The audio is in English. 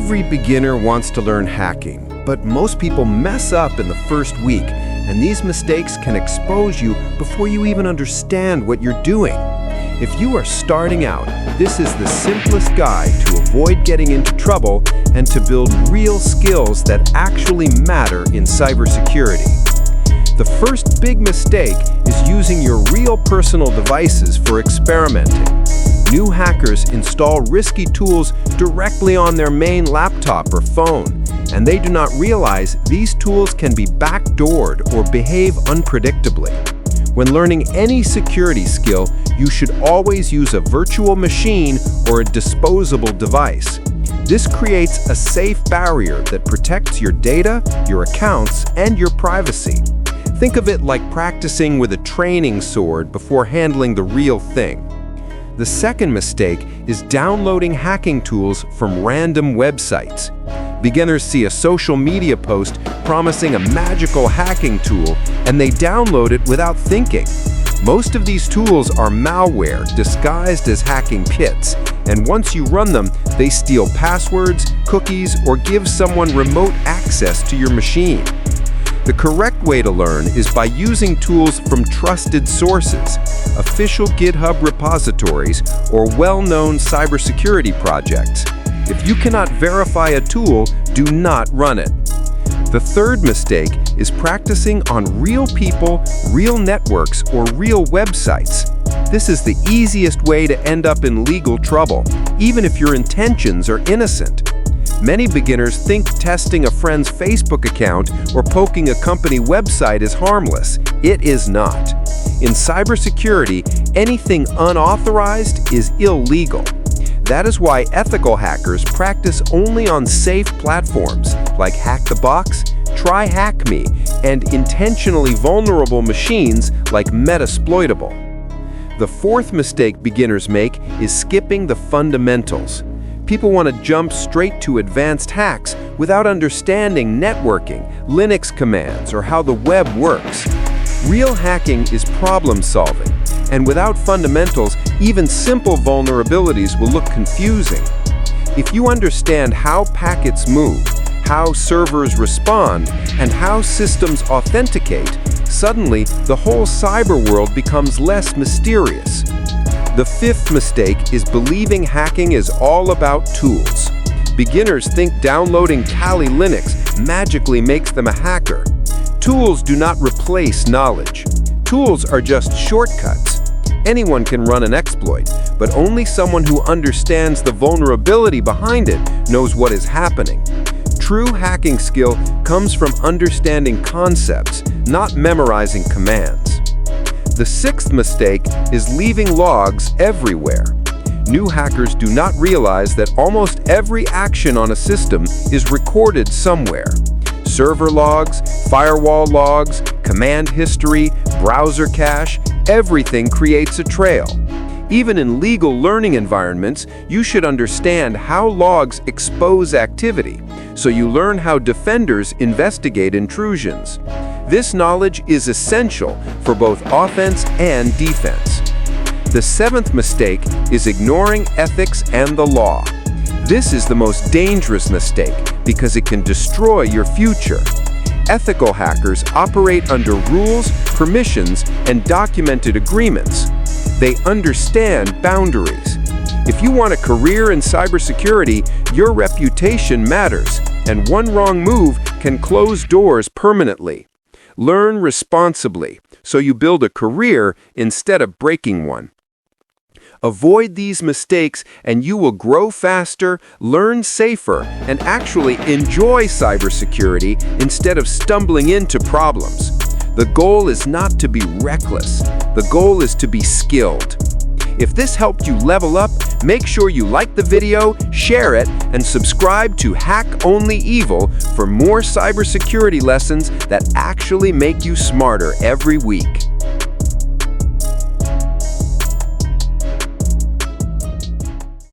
Every beginner wants to learn hacking, but most people mess up in the first week, and these mistakes can expose you before you even understand what you're doing. If you are starting out, this is the simplest guide to avoid getting into trouble and to build real skills that actually matter in cybersecurity. The first big mistake is using your real personal devices for experimenting. New hackers install risky tools directly on their main laptop or phone, and they do not realize these tools can be backdoored or behave unpredictably. When learning any security skill, you should always use a virtual machine or a disposable device. This creates a safe barrier that protects your data, your accounts, and your privacy. Think of it like practicing with a training sword before handling the real thing. The second mistake is downloading hacking tools from random websites. Beginners see a social media post promising a magical hacking tool, and they download it without thinking. Most of these tools are malware disguised as hacking kits, and once you run them, they steal passwords, cookies, or give someone remote access to your machine. The correct way to learn is by using tools from trusted sources, official GitHub repositories, or well-known cybersecurity projects. If you cannot verify a tool, do not run it. The third mistake is practicing on real people, real networks, or real websites. This is the easiest way to end up in legal trouble, even if your intentions are innocent. Many beginners think testing a friend's Facebook account or poking a company website is harmless. It is not. In cybersecurity, anything unauthorized is illegal. That is why ethical hackers practice only on safe platforms like Hack the Box, Try Hack Me, and intentionally vulnerable machines like Metasploitable. The fourth mistake beginners make is skipping the fundamentals. People want to jump straight to advanced hacks without understanding networking, Linux commands, or how the web works. Real hacking is problem solving, and without fundamentals, even simple vulnerabilities will look confusing. If you understand how packets move, how servers respond, and how systems authenticate, suddenly the whole cyber world becomes less mysterious. The fifth mistake is believing hacking is all about tools. Beginners think downloading Kali Linux magically makes them a hacker. Tools do not replace knowledge. Tools are just shortcuts. Anyone can run an exploit, but only someone who understands the vulnerability behind it knows what is happening. True hacking skill comes from understanding concepts, not memorizing commands. The sixth mistake is leaving logs everywhere. New hackers do not realize that almost every action on a system is recorded somewhere. Server logs, firewall logs, command history, browser cache, everything creates a trail. Even in legal learning environments, you should understand how logs expose activity, so you learn how defenders investigate intrusions. This knowledge is essential for both offense and defense. The seventh mistake is ignoring ethics and the law. This is the most dangerous mistake because it can destroy your future. Ethical hackers operate under rules, permissions, and documented agreements. They understand boundaries. If you want a career in cybersecurity, your reputation matters, and one wrong move can close doors permanently. Learn responsibly, so you build a career instead of breaking one. Avoid these mistakes and you will grow faster, learn safer, and actually enjoy cybersecurity instead of stumbling into problems. The goal is not to be reckless. The goal is to be skilled. If this helped you level up, make sure you like the video, share it, and subscribe to hackonlyevil for more cybersecurity lessons that actually make you smarter every week.